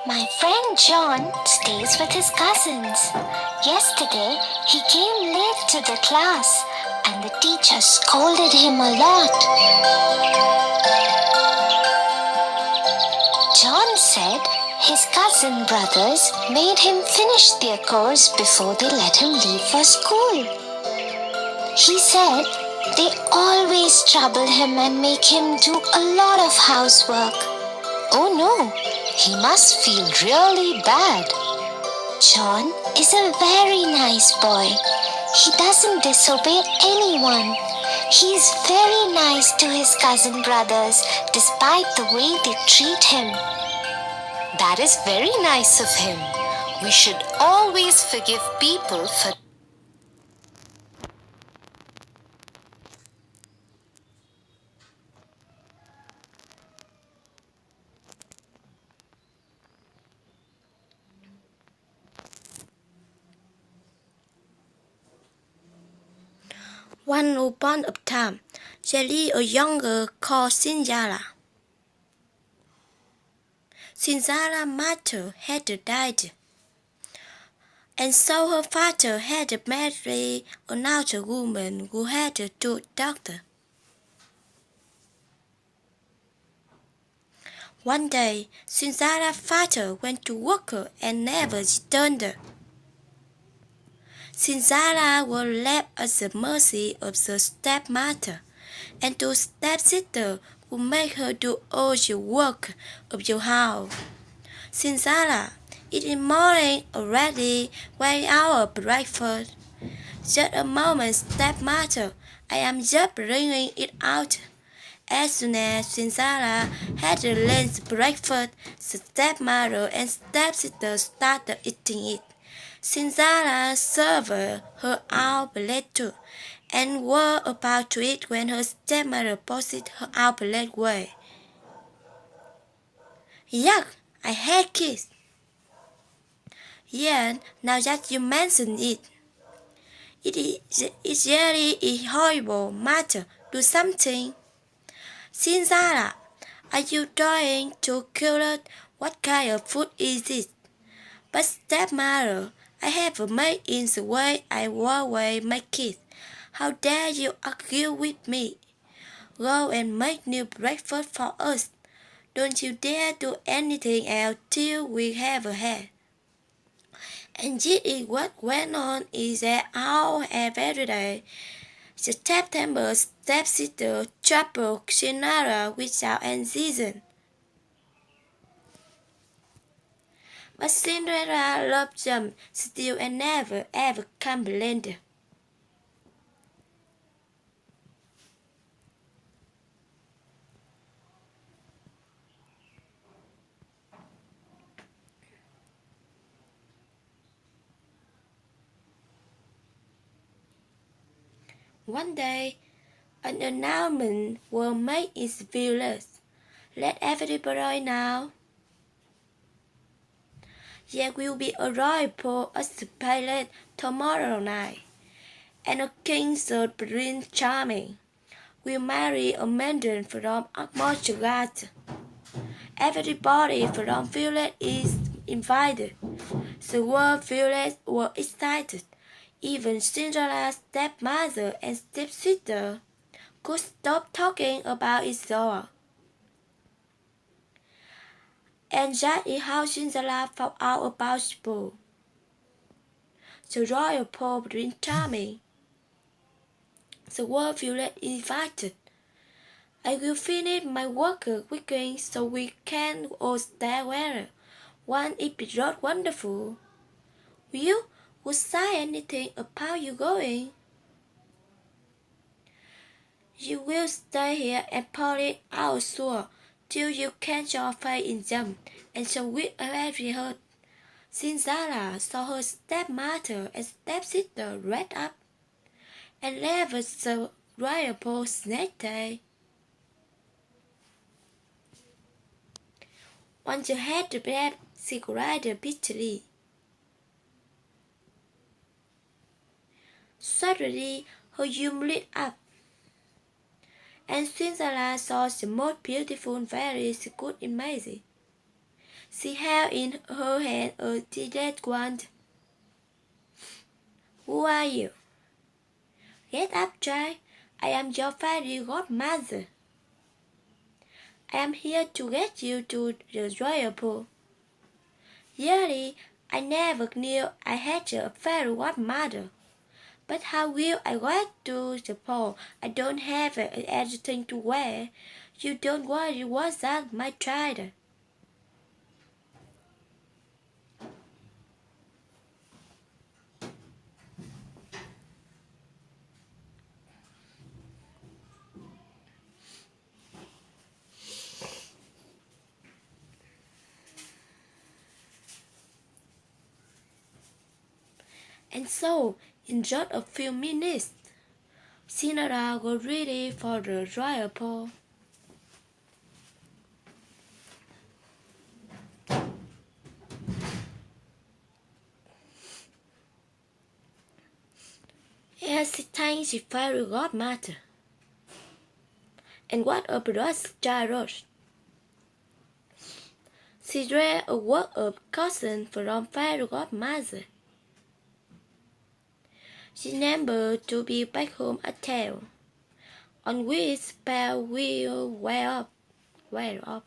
My friend John stays with his cousins. Yesterday, he came late to the class and the teacher scolded him a lot. John said his cousin brothers made him finish their course before they let him leave for school. He said they always trouble him and make him do a lot of housework. Oh no, he must feel really bad. John is a very nice boy. He doesn't disobey anyone. He's very nice to his cousin brothers despite the way they treat him. That is very nice of him. We should always forgive people for Once upon a time, there lived a young girl called Cinderella. Cinderella's mother had died, and so her father had married another woman who had two daughters. One day, Cinderella's father went to work and never returned. Cinderella was left at the mercy of the stepmother and the stepsister who made her do all the work of the house. Cinderella, it is morning already. Where our breakfast? Just a moment, stepmother. I am just bringing it out. As soon as Cinderella had laid breakfast, the stepmother and stepsister started eating it. Cinderella served her out plate too, and were about to eat when her stepmother pushed her out plate away. Yuck! I hate kids. Yeah, now that you mention it, it really is horrible matter. Do something. Cinderella, are you trying to kill us? What kind of food is this? But stepmother, I have made in the way I always make it. How dare you argue with me? Go and make new breakfast for us. Don't you dare do anything else till we have a head. And this is what went on in their house every day. The step-temper stepsister troubled Cinderella without any reason. But Cinderella loved them still and never ever complained. One day, an announcement was made in the village. Let everybody know. There will be a royal ball at the palace tomorrow night, and a king, the Prince Charming, will marry a maiden from Montserrat. Everybody from village is invited. The whole village was excited. Even Cinderella's stepmother and stepsister could stop talking about it all. And that is how Cinderella found out about the ball. The royal ball Prince Charming. The whole village invited. I will finish my work quickly so we can all stay together. Won't it be wonderful? Will you say anything about you going? You will stay here and polish our sword till you catch your face in them, and so with every hurt. Cinderella saw her stepmother and stepsister red up, and left the royal ball next day. Once you had the bread, she cried bitterly. Suddenly, her home lit up, and Cinderella saw the most beautiful fairy she could imagine. She held in her hand a jade wand. Who are you? Get up, child. I am your fairy godmother. I am here to get you to the royal pool. Really, I never knew I had a fairy godmother. But how will I get to the pool? I don't have anything to wear. You don't worry about that, my child. And so, in just a few minutes, Cinderella got ready for the royal ball. As she thanked the fairy godmother, and what a brother's child. She read a word of caution from fairy godmother. She remembered to be back home at town, on which spell will wear off.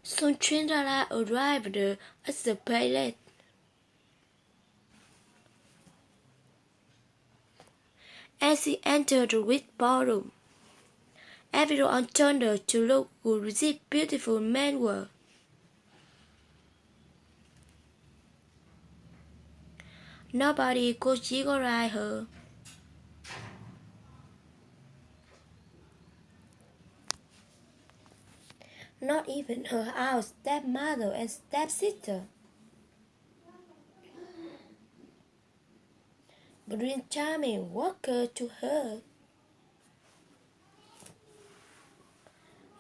Soon Cinderella arrived at the palace. As she entered the rich ballroom, everyone turned to look who these beautiful men were. Nobody could recognize her. Not even her own stepmother and stepsister. Prince Charming walked to her.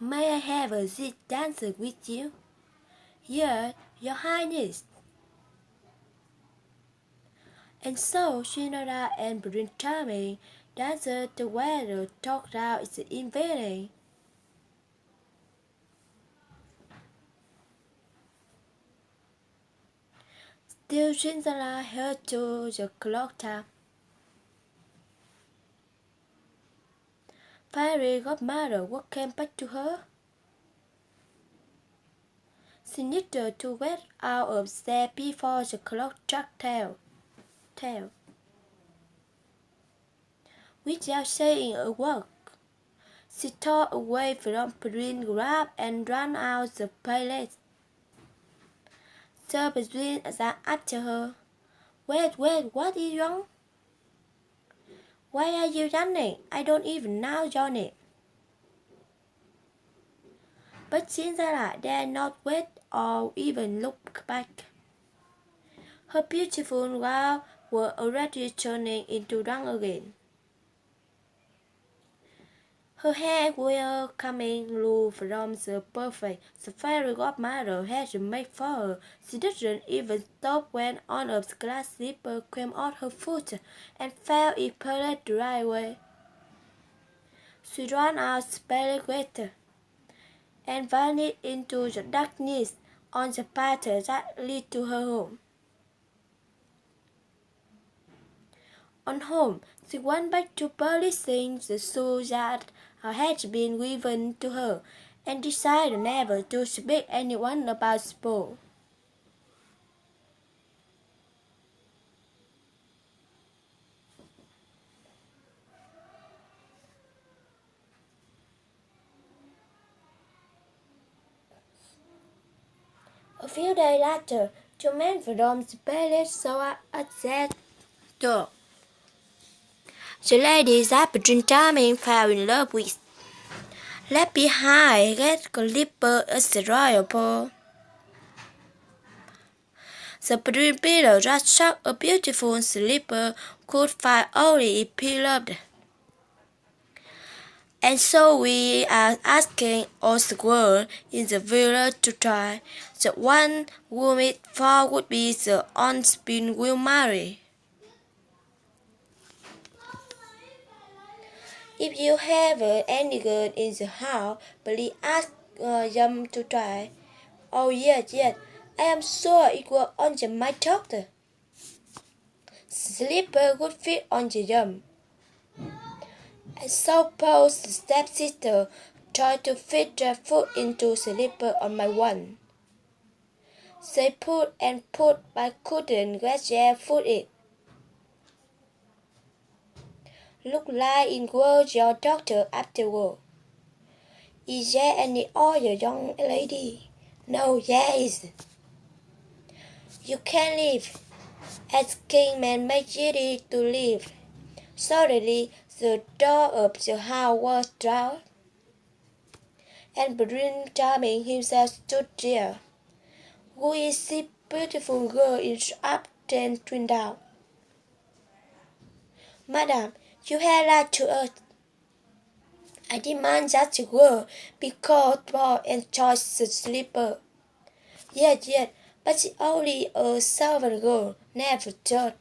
May I have a seat dancer with you? Yes, your highness. And so Cinderella and Prince Charming danced together, talked out its evening. Still Cinderella heard to the clock tower. Fairy godmother what came back to her. She needed to get out of there before the clock struck 12. Without saying a word, she tore away from Prince Grab and ran out the palace. Sir Prince ran after her. Wait, what is wrong? Why are you running? I don't even know your name. But Cinderella dared not wait or even look back. Her beautiful brows were already turning into dung again. Her hair was coming loose from the perfect the fairy godmother had made for her. She didn't even stop when one of the glass slippers came off her foot and fell in the driveway. She ran out spelled and vanished into the darkness on the path that led to her home. On home, she went back to polishing the shoes that had been given to her, and decided never to speak to anyone about the ball. A few days later, two men from the palace saw up at that door. The lady that Prince Charming fell in love with, left behind Red Clipper at the royal ball. The Prince Peter that such a beautiful slipper could find only if he loved. And so we are asking all the world in the village to try. The one whom it thought would be the honest will marry. If you have any girl in the house, please ask them to try. Oh yes, yes, I am sure it will on my doctor. Slipper would fit on the jump. And suppose the stepsister tried to fit their foot into slipper on my one. They put and put but couldn't get their foot in. Look like it was your doctor afterward. Is there any other young lady? No, yes. You can leave. As Kingman made ready to leave, suddenly the door of the house was drawn, and Prince Charming himself stood there. Who is this beautiful girl in up and turned down? Madam, you have lied to us. I demand that the girl be called for and choice the slipper. Yes, yes, but she only a servant girl, never judge.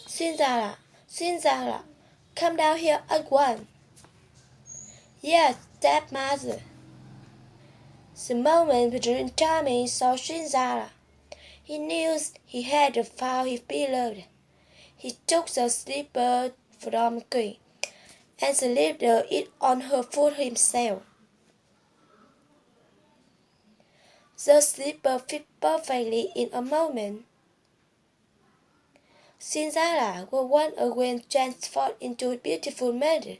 Cinderella, Cinderella, come down here at once. Yes, stepmother. The moment Prince Charming saw Cinderella, he knew he had found his beloved. He took the slipper from the queen and slipped it on her foot himself. The slipper fit perfectly in a moment. Cinderella was once again transformed into a beautiful maiden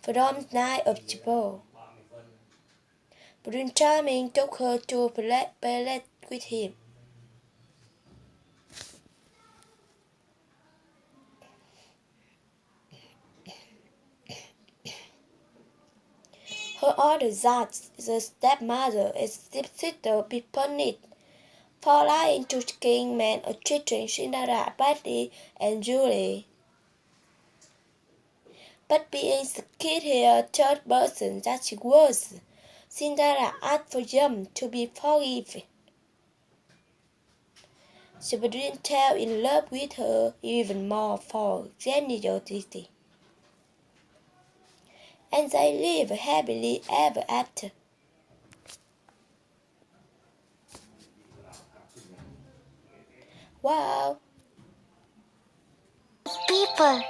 from the night of the ball. Prince Charming took her to a ballet with him. Her order that the stepmother and stepsister be punished for lying to the kingman or treating Cinderella badly and Julie. But being the kid here third person that she was, Cinderella asked for them to be forgiven. She didn't tell in love with her even more for generosity. And they live happily ever after. Wow! People,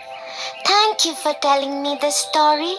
thank you for telling me this story.